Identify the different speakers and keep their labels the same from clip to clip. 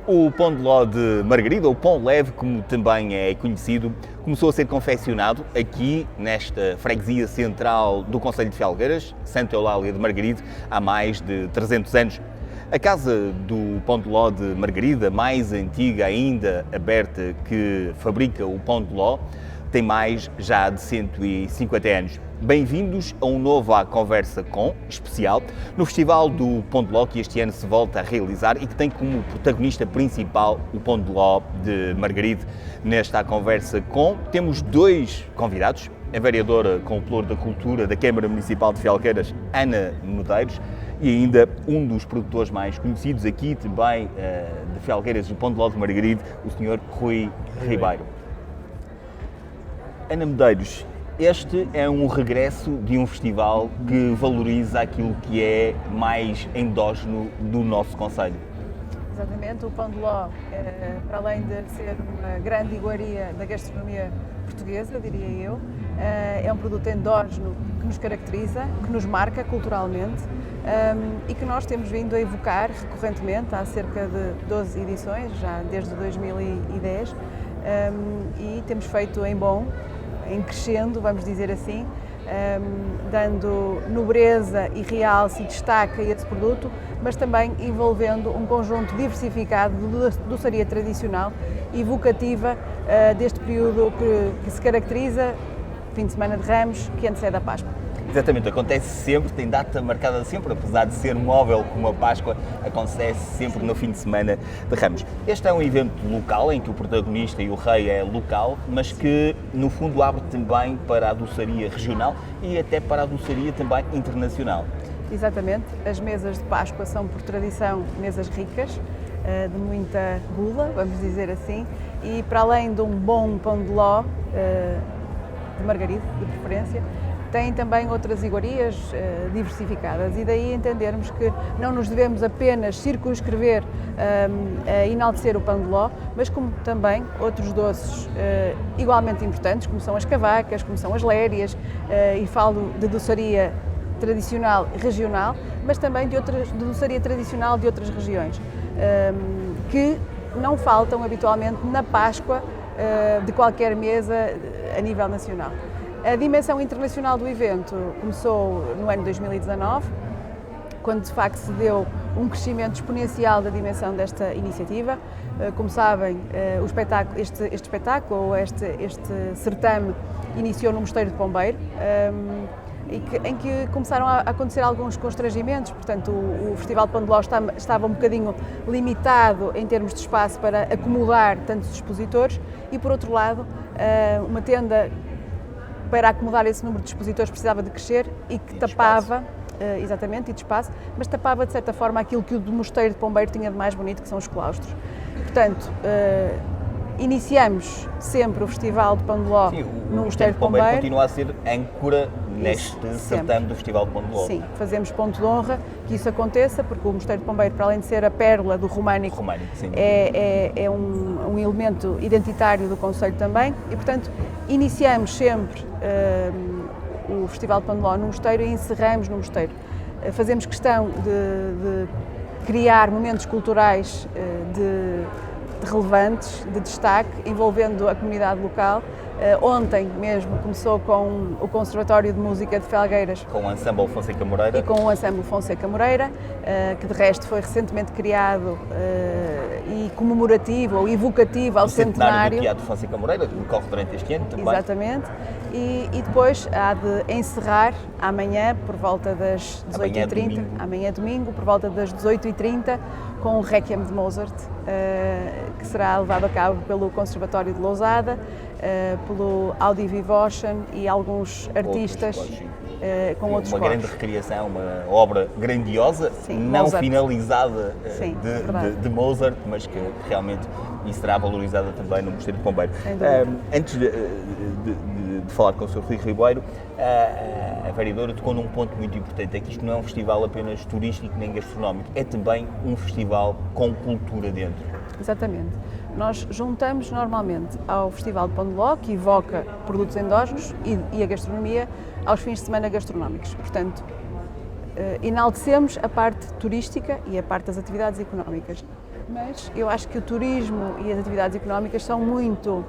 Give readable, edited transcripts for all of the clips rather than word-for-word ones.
Speaker 1: O pão de ló de Margarida, ou pão leve, como também é conhecido, começou a ser confeccionado aqui, nesta freguesia central do concelho de Felgueiras, Santa Eulália de Margaride, há mais de 300 anos. A casa do pão de ló de Margarida, mais antiga ainda aberta que fabrica o pão de ló, tem mais já de 150 anos. Bem-vindos a um novo À Conversa Com, especial, no Festival do Pão de Ló, que este ano se volta a realizar e que tem como protagonista principal o Pão de Ló de Margaride. Nesta À Conversa Com temos dois convidados, a vereadora com o Pelour da Cultura da Câmara Municipal de Felgueiras, Ana Medeiros, e ainda um dos produtores mais conhecidos aqui também de Felgueiras, do Pão de Ló de Margaride, o Sr. Rui Ribeiro. Ana Medeiros, este é um regresso de um festival que valoriza aquilo que é mais endógeno do nosso concelho.
Speaker 2: Exatamente, o pão de ló, para além de ser uma grande iguaria da gastronomia portuguesa, diria eu, é um produto endógeno que nos caracteriza, que nos marca culturalmente e que nós temos vindo a evocar recorrentemente há cerca de 12 edições, já desde 2010, e temos feito em crescendo, vamos dizer assim, dando nobreza e realce e destaque a esse produto, mas também envolvendo um conjunto diversificado de doçaria tradicional e evocativa deste período que se caracteriza, fim de semana de Ramos, que antecede a Páscoa.
Speaker 1: Exatamente, acontece sempre, tem data marcada sempre, apesar de ser móvel como a Páscoa, acontece sempre no fim de semana de Ramos. Este é um evento local, em que o protagonista e o rei é local, mas que no fundo abre também para a doçaria regional e até para a doçaria também internacional.
Speaker 2: Exatamente, as mesas de Páscoa são por tradição mesas ricas, de muita gula, vamos dizer assim, e para além de um bom pão de ló, de Margaride, de preferência, tem também outras iguarias diversificadas e daí entendermos que não nos devemos apenas circunscrever a enaltecer o pão de ló, mas como também outros doces igualmente importantes, como são as cavacas, como são as lérias, e falo de doçaria tradicional e regional, mas também de doçaria tradicional de outras regiões, que não faltam habitualmente na Páscoa de qualquer mesa a nível nacional. A dimensão internacional do evento começou no ano 2019, quando de facto se deu um crescimento exponencial da dimensão desta iniciativa. Como sabem, este espetáculo, ou este certame, iniciou no Mosteiro de Pombeiro, em que começaram a acontecer alguns constrangimentos. Portanto, o Festival de Pão de Ló estava um bocadinho limitado em termos de espaço para acomodar tantos expositores e, por outro lado, uma tenda para acomodar esse número de expositores precisava de crescer e que tapava, exatamente, e de espaço, mas tapava de certa forma aquilo que o do Mosteiro de Pombeiro tinha de mais bonito, que são os claustros. Portanto, iniciamos sempre o Festival de Pão de Ló no Mosteiro de Pombeiro.
Speaker 1: Continua a ser âncora neste certame do Festival de Pão de Ló.
Speaker 2: Sim, fazemos ponto de honra que isso aconteça, porque o Mosteiro de Pombeiro, para além de ser a pérola do românico, é um elemento identitário do concelho também e, portanto, iniciamos sempre o Festival de Pão de Ló no Mosteiro e encerramos no Mosteiro. Fazemos questão de criar momentos culturais relevantes, de destaque, envolvendo a comunidade local. Ontem mesmo começou com o Conservatório de Música de Felgueiras.
Speaker 1: Com o Ensemble Fonseca Moreira.
Speaker 2: E com o Ensemble Fonseca Moreira, que de resto foi recentemente criado e comemorativo ou evocativo ao centenário
Speaker 1: do Teatro Fonseca Moreira, que decorre durante este ano também.
Speaker 2: Exatamente. E depois há de encerrar amanhã por volta das 18h30, amanhã domingo, por volta das 18h30, com o Requiem de Mozart, que será levado a cabo pelo Conservatório de Lousada, pelo Audi Vivotion e alguns artistas com outros
Speaker 1: Uma grande recriação, uma obra grandiosa, não
Speaker 2: Mozart.
Speaker 1: Finalizada
Speaker 2: Sim,
Speaker 1: de Mozart, mas que realmente será valorizada também no Mosteiro de Pombeiro. Antes de falar com o Sr. Rui Ribeiro, a vereadora tocou num ponto muito importante, é que isto não é um festival apenas turístico nem gastronómico, é também um festival com cultura dentro.
Speaker 2: Exatamente. Nós juntamos normalmente ao Festival de Pão de Ló, que evoca produtos endógenos e a gastronomia, aos fins de semana gastronómicos. Portanto, enaltecemos a parte turística e a parte das atividades económicas. Mas eu acho que o turismo e as atividades económicas são muito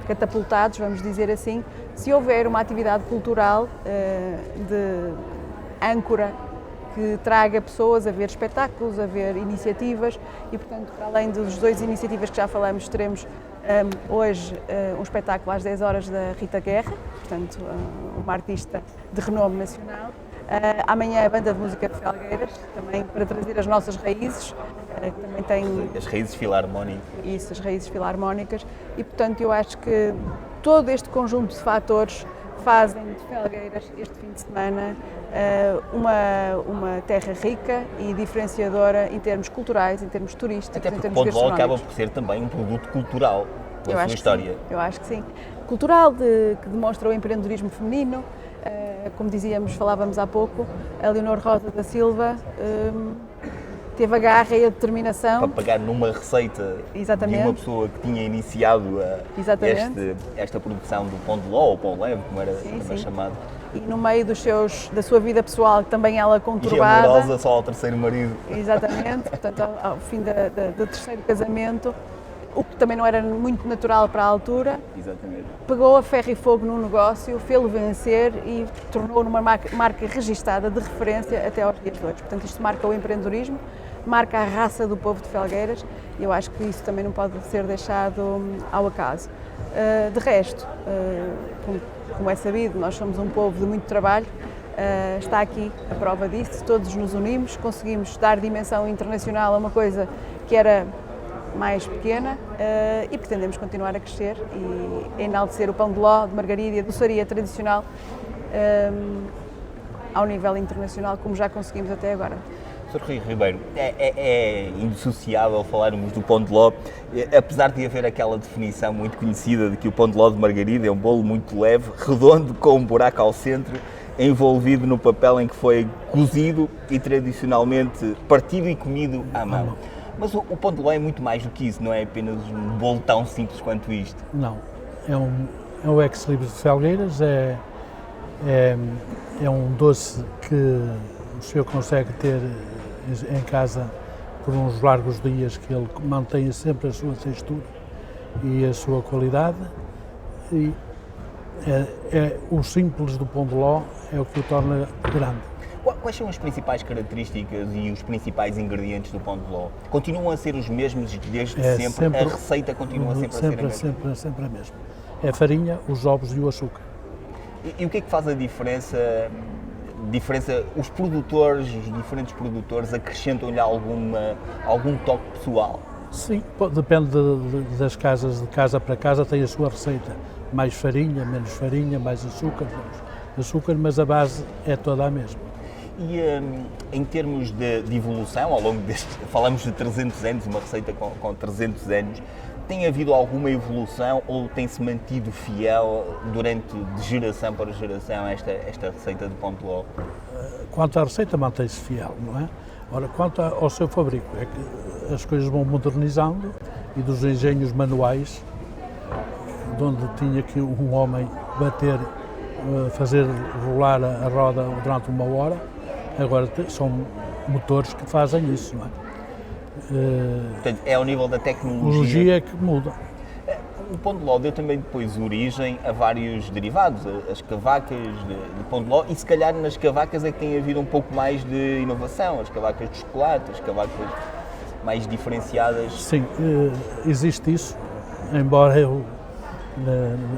Speaker 2: catapultados, vamos dizer assim, se houver uma atividade cultural de âncora que traga pessoas a ver espetáculos, a ver iniciativas e, portanto, para além das 2 iniciativas que já falamos, teremos hoje um espetáculo às 10 horas da Rita Guerra, portanto, uma artista de renome nacional. Amanhã a Banda de Música de Felgueiras, também para trazer as nossas raízes, que também tem...
Speaker 1: As raízes filarmónicas.
Speaker 2: Isso, as raízes filarmónicas e, portanto, eu acho que todo este conjunto de fatores fazem de Felgueiras, este fim de semana, uma terra rica e diferenciadora em termos culturais, em termos turísticos,
Speaker 1: até
Speaker 2: em
Speaker 1: porque
Speaker 2: termos
Speaker 1: Pontebó
Speaker 2: gastronómicos.
Speaker 1: acaba por ser também um produto cultural pela sua história.
Speaker 2: Eu acho que sim. Cultural, que demonstra o empreendedorismo feminino, como dizíamos, falávamos há pouco, a Leonor Rosa da Silva teve a garra e a determinação.
Speaker 1: Para pegar numa receita
Speaker 2: Exatamente.
Speaker 1: de uma pessoa que tinha iniciado esta produção do pão de ló, ou pão leve, como era também chamado.
Speaker 2: E no meio da sua vida pessoal, que também ela conturbada.
Speaker 1: E amorosa só ao terceiro marido.
Speaker 2: Exatamente, portanto, ao fim do terceiro casamento, o que também não era muito natural para a altura.
Speaker 1: Exatamente.
Speaker 2: Pegou a ferro e fogo num negócio, fê-lo vencer e tornou-o numa marca registada de referência até aos dias de hoje. Portanto, isto marca o empreendedorismo, marca a raça do povo de Felgueiras e eu acho que isso também não pode ser deixado ao acaso. De resto, como é sabido, nós somos um povo de muito trabalho, está aqui a prova disso, todos nos unimos, conseguimos dar dimensão internacional a uma coisa que era mais pequena e pretendemos continuar a crescer e enaltecer o pão de ló, de margarida e a doçaria tradicional ao nível internacional, como já conseguimos até agora.
Speaker 1: Sr. Rui Ribeiro, é indissociável falarmos do pão de ló, apesar de haver aquela definição muito conhecida de que o pão de ló de margarida é um bolo muito leve, redondo, com um buraco ao centro, envolvido no papel em que foi cozido e tradicionalmente partido e comido à mão. Mas o pão de ló é muito mais do que isso, não é apenas um bolo tão simples quanto isto.
Speaker 3: Não, é um ex-libris de Felgueiras, é um doce que o senhor consegue ter em casa por uns largos dias, que ele mantém sempre a sua textura e a sua qualidade. E o simples do pão de ló é o que o torna grande.
Speaker 1: Quais são as principais características e os principais ingredientes do pão de ló? Continuam a ser os mesmos desde sempre? A receita continua sempre a ser a mesma?
Speaker 3: Sempre a mesma. É a farinha, os ovos e o açúcar.
Speaker 1: E o que é que faz a diferença? Os produtores, os diferentes produtores, acrescentam-lhe algum toque pessoal?
Speaker 3: Sim, depende das casas, de casa para casa tem a sua receita. Mais farinha, menos farinha, mais açúcar, menos açúcar, mas a base é toda a mesma.
Speaker 1: E em termos de evolução, ao longo falamos de 300 anos, uma receita com 300 anos, tem havido alguma evolução ou tem-se mantido fiel de geração para geração esta receita de pão de ló?
Speaker 3: Quanto à receita, mantém-se fiel, não é? Ora, quanto ao seu fabrico, é que as coisas vão modernizando e dos engenhos manuais, de onde tinha que um homem bater, fazer rolar a roda durante uma hora, agora são motores que fazem isso, não é?
Speaker 1: Portanto, é ao nível da tecnologia.
Speaker 3: A tecnologia que muda.
Speaker 1: O pão de ló deu também depois origem a vários derivados, as cavacas de pão de ló, e se calhar nas cavacas é que tem havido um pouco mais de inovação, as cavacas de chocolate, as cavacas mais diferenciadas.
Speaker 3: Sim, existe isso, embora eu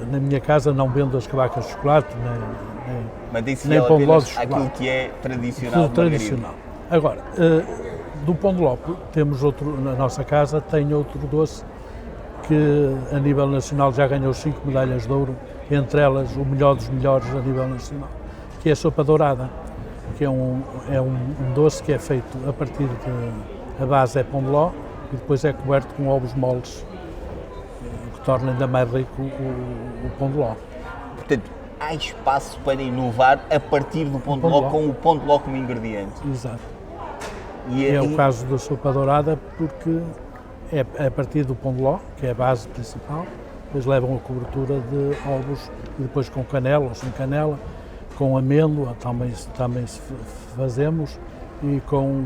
Speaker 3: na minha casa não vendo as cavacas de chocolate, nem pão de ló de chocolate.
Speaker 1: Aquilo que é tradicional.
Speaker 3: Tudo tradicional. Agora, do pão de ló, temos outro, na nossa casa tem outro doce que a nível nacional já ganhou 5 medalhas de ouro, entre elas o melhor dos melhores a nível nacional, que é a sopa dourada, que é um doce que é feito a partir a base é pão de ló e depois é coberto com ovos moles, que torna ainda mais rico o pão de ló.
Speaker 1: Portanto, há espaço para inovar a partir do pão de ló, com o pão de ló como ingrediente.
Speaker 3: Exato. É o caso da sopa dourada porque é a partir do pão de ló, que é a base principal, depois levam a cobertura de ovos e depois com canela ou sem canela, com amêndoa também fazemos e com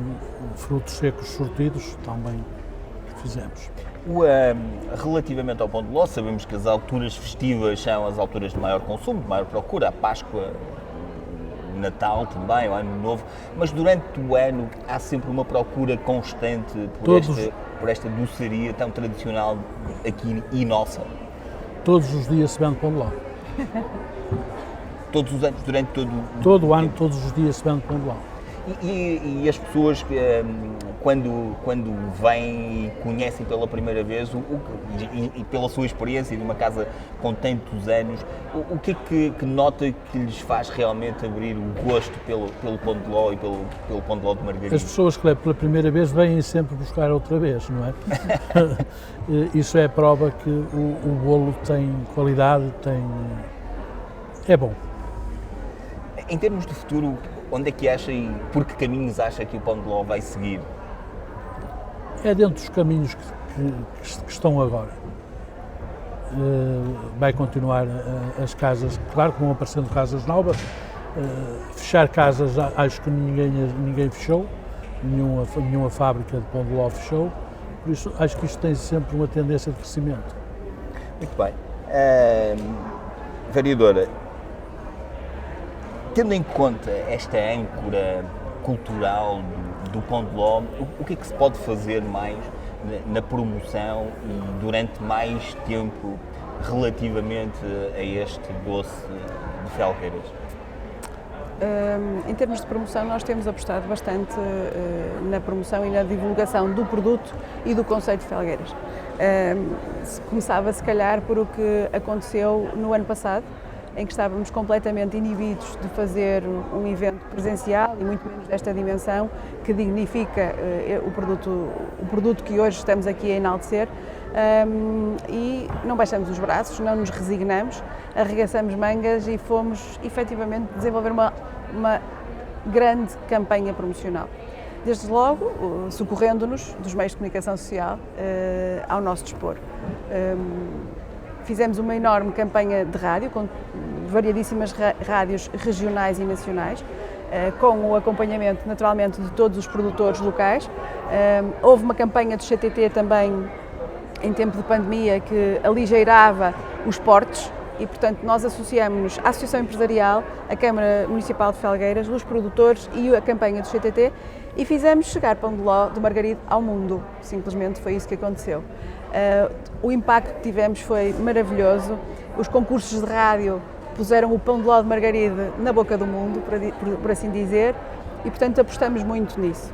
Speaker 3: frutos secos sortidos também fizemos.
Speaker 1: Relativamente ao Pão de Ló, sabemos que as alturas festivas são as alturas de maior consumo, de maior procura, a Páscoa, o Natal também, o Ano Novo, mas durante o ano há sempre uma procura constante por esta doçaria tão tradicional aqui e nossa.
Speaker 3: Todos os dias se vende Pão de Ló.
Speaker 1: Todos os anos, durante
Speaker 3: todo o ano, todos os dias se vende Pão de Ló.
Speaker 1: E as pessoas, quando vêm e conhecem pela primeira vez, e pela sua experiência de uma casa com tantos anos, o que é que nota que lhes faz realmente abrir o gosto pelo Pão de Ló e pelo Pão de Ló de Margaride?
Speaker 3: As pessoas que levam pela primeira vez vêm sempre buscar outra vez, não é? Isso é a prova que o bolo tem qualidade, é bom.
Speaker 1: Em termos de futuro, onde é que acha e por que caminhos acha que o Pão de Ló vai seguir?
Speaker 3: É dentro dos caminhos que estão agora. Vai continuar as casas, claro que vão aparecendo casas novas, fechar casas acho que ninguém fechou, nenhuma fábrica de Pão de Ló fechou, por isso acho que isto tem sempre uma tendência de crescimento.
Speaker 1: Muito bem. Vereadora, tendo em conta esta âncora cultural do Pão de Ló, o que é que se pode fazer mais na promoção e durante mais tempo relativamente a este doce de Felgueiras?
Speaker 2: Em termos de promoção, nós temos apostado bastante na promoção e na divulgação do produto e do conceito de Felgueiras. Começava, se calhar, por o que aconteceu no ano passado, em que estávamos completamente inibidos de fazer um evento presencial e muito menos desta dimensão que dignifica o produto que hoje estamos aqui a enaltecer, e não baixamos os braços, não nos resignamos, arregaçamos mangas e fomos efetivamente desenvolver uma grande campanha promocional. Desde logo, socorrendo-nos dos meios de comunicação social ao nosso dispor. Fizemos uma enorme campanha de rádio, com variadíssimas rádios regionais e nacionais, com o acompanhamento, naturalmente, de todos os produtores locais. Houve uma campanha do CTT também, em tempo de pandemia, que aligeirava os portes e, portanto, nós associamos-nos à Associação Empresarial, a Câmara Municipal de Felgueiras, os produtores e a campanha do CTT e fizemos chegar Pão de Ló de Margaride ao mundo. Simplesmente foi isso que aconteceu. O impacto que tivemos foi maravilhoso. Os concursos de rádio puseram o Pão de Ló de Margaride na boca do mundo, por assim dizer, e portanto apostamos muito nisso.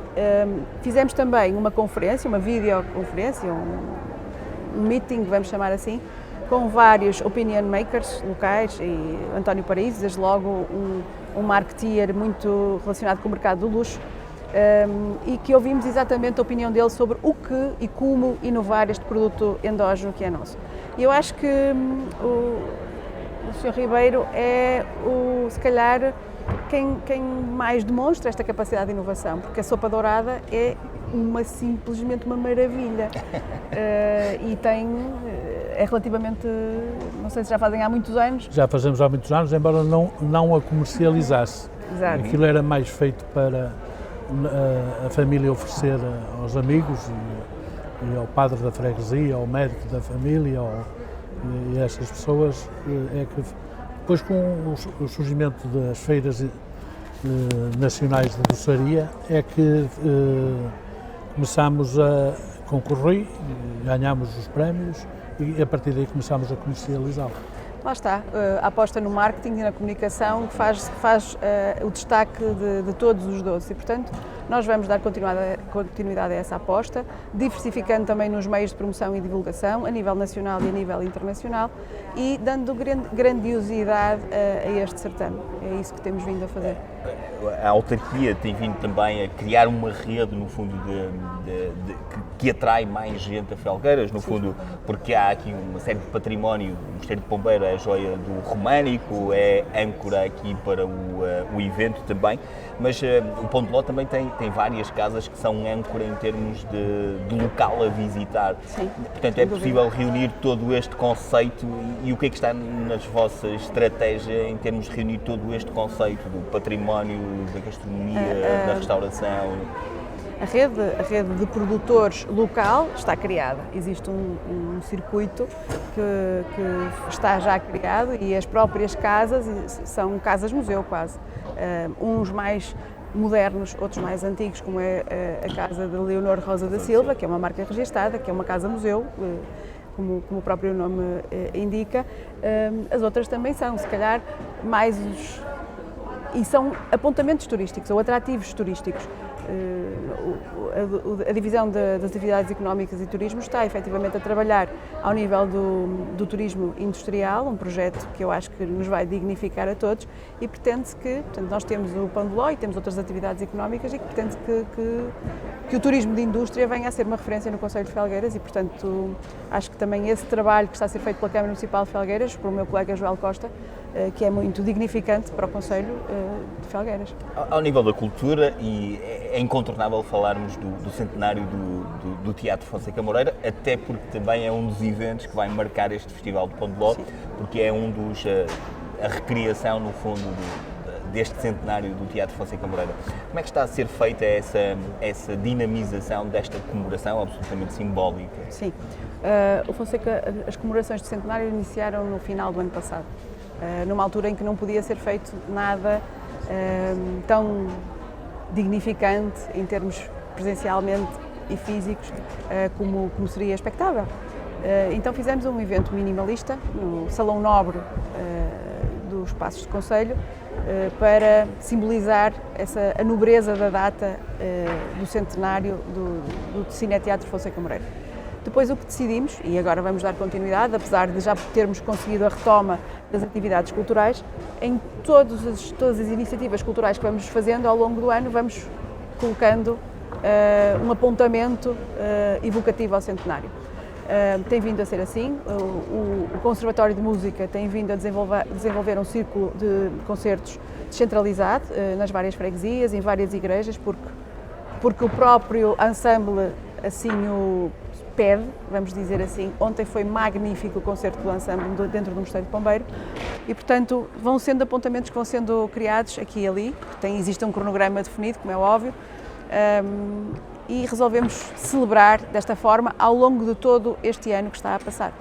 Speaker 2: Fizemos também uma conferência, uma videoconferência, um meeting, vamos chamar assim, com vários opinion makers locais, e António Paraíso, desde logo um marketeer muito relacionado com o mercado do luxo, e que ouvimos exatamente a opinião dele sobre o que e como inovar este produto endógeno que é nosso. E eu acho que o Sr. Ribeiro é, se calhar, quem mais demonstra esta capacidade de inovação, porque a sopa dourada é simplesmente uma maravilha e é relativamente, não sei se já fazem há muitos anos.
Speaker 3: Já fazemos há muitos anos, embora não a comercializasse.
Speaker 2: Exato.
Speaker 3: Aquilo era mais feito para a família oferecer aos amigos e ao padre da freguesia, ao médico da família, e essas pessoas, é que depois com o surgimento das feiras nacionais de doçaria é que começámos a concorrer, ganhámos os prémios e a partir daí começámos a comercializá-lo.
Speaker 2: Lá está, a aposta no marketing e na comunicação que faz o destaque de todos os doces e, portanto, nós vamos dar continuidade a essa aposta, diversificando também nos meios de promoção e divulgação, a nível nacional e a nível internacional, e dando grandiosidade a este certame. É isso que temos vindo a fazer.
Speaker 1: A autarquia tem vindo também a criar uma rede, no fundo, que atrai mais gente a Felgueiras, no fundo, porque há aqui uma série de património. O Mosteiro de Pombeiro é a joia do românico, é âncora aqui para o evento também, mas o Pão de Ló também tem várias casas que são âncora em termos de local a visitar.
Speaker 2: Sim,
Speaker 1: portanto, é possível reunir todo este conceito e o que é que está nas vossas estratégias em termos de reunir todo este conceito do património património da gastronomia, da restauração?
Speaker 2: A rede de produtores local está criada. Existe um circuito que está já criado e as próprias casas são casas-museu quase. Uns mais modernos, outros mais antigos, como é a casa de Leonor Rosa da Silva, que é uma marca registada, que é uma casa-museu, como o próprio nome indica. As outras também são, se calhar, mais e são apontamentos turísticos ou atrativos turísticos. A divisão das atividades económicas e turismo está efetivamente a trabalhar ao nível do turismo industrial, um projeto que eu acho que nos vai dignificar a todos e pretende-se que, portanto, nós temos o Pão de Ló e temos outras atividades económicas e que pretende que o turismo de indústria venha a ser uma referência no Concelho de Felgueiras e, portanto, acho que também esse trabalho que está a ser feito pela Câmara Municipal de Felgueiras, pelo meu colega Joel Costa, que é muito dignificante para o Concelho de Felgueiras.
Speaker 1: Ao nível da cultura, e é incontornável falarmos do centenário do Teatro Fonseca Moreira, até porque também é um dos eventos que vai marcar este Festival do Pão de Ló, porque é um dos, a recriação, no fundo, deste centenário do Teatro Fonseca Moreira. Como é que está a ser feita essa dinamização desta comemoração absolutamente simbólica?
Speaker 2: Sim, o Fonseca, as comemorações de centenário iniciaram no final do ano passado. Numa altura em que não podia ser feito nada tão dignificante em termos presencialmente e físicos como seria expectável. Então fizemos um evento minimalista no Salão Nobre dos Passos de Concelho para simbolizar a nobreza da data do centenário do Cineteatro Fonseca Moreira. Depois o que decidimos, e agora vamos dar continuidade, apesar de já termos conseguido a retoma das atividades culturais, em todas as iniciativas culturais que vamos fazendo ao longo do ano, vamos colocando um apontamento evocativo ao centenário. Tem vindo a ser assim, o Conservatório de Música tem vindo a desenvolver um círculo de concertos descentralizado nas várias freguesias, em várias igrejas, porque o próprio ensemble assim o pede, vamos dizer assim. Ontem foi magnífico o concerto do ensemble dentro do Mosteiro de Pombeiro e, portanto, vão sendo apontamentos que vão sendo criados aqui e ali. Existe um cronograma definido, como é óbvio, e resolvemos celebrar desta forma ao longo de todo este ano que está a passar.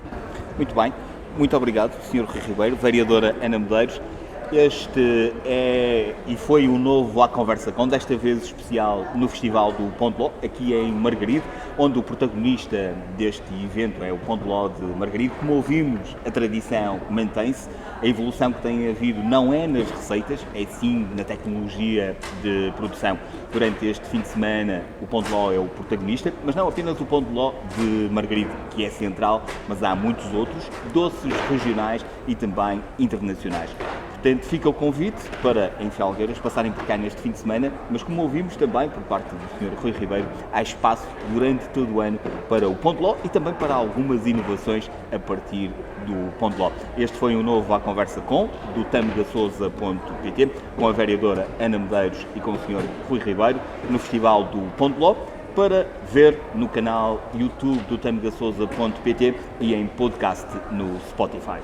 Speaker 1: Muito bem, muito obrigado, Sr. Rui Ribeiro, vereadora Ana Medeiros. Este é e foi o novo À Conversa Com, desta vez especial no Festival do Pão de Ló, aqui em Margaride, onde o protagonista deste evento é o Pão de Ló de Margaride. Como ouvimos, a tradição mantém-se, a evolução que tem havido não é nas receitas, é sim na tecnologia de produção. Durante este fim de semana, o Pão de Ló é o protagonista, mas não apenas o Pão de Ló de Margaride, que é central, mas há muitos outros, doces regionais e também internacionais. Portanto, fica o convite para, em Felgueiras, passarem por cá neste fim de semana, mas como ouvimos também por parte do Sr. Rui Ribeiro, há espaço durante todo o ano para o Pão de Ló e também para algumas inovações a partir do Pão de Ló. Este foi um novo À Conversa Com, do tamgasousa.pt, com a vereadora Ana Medeiros e com o Sr. Rui Ribeiro, no Festival do Pão de Ló, para ver no canal YouTube do tamgasousa.pt e em podcast no Spotify.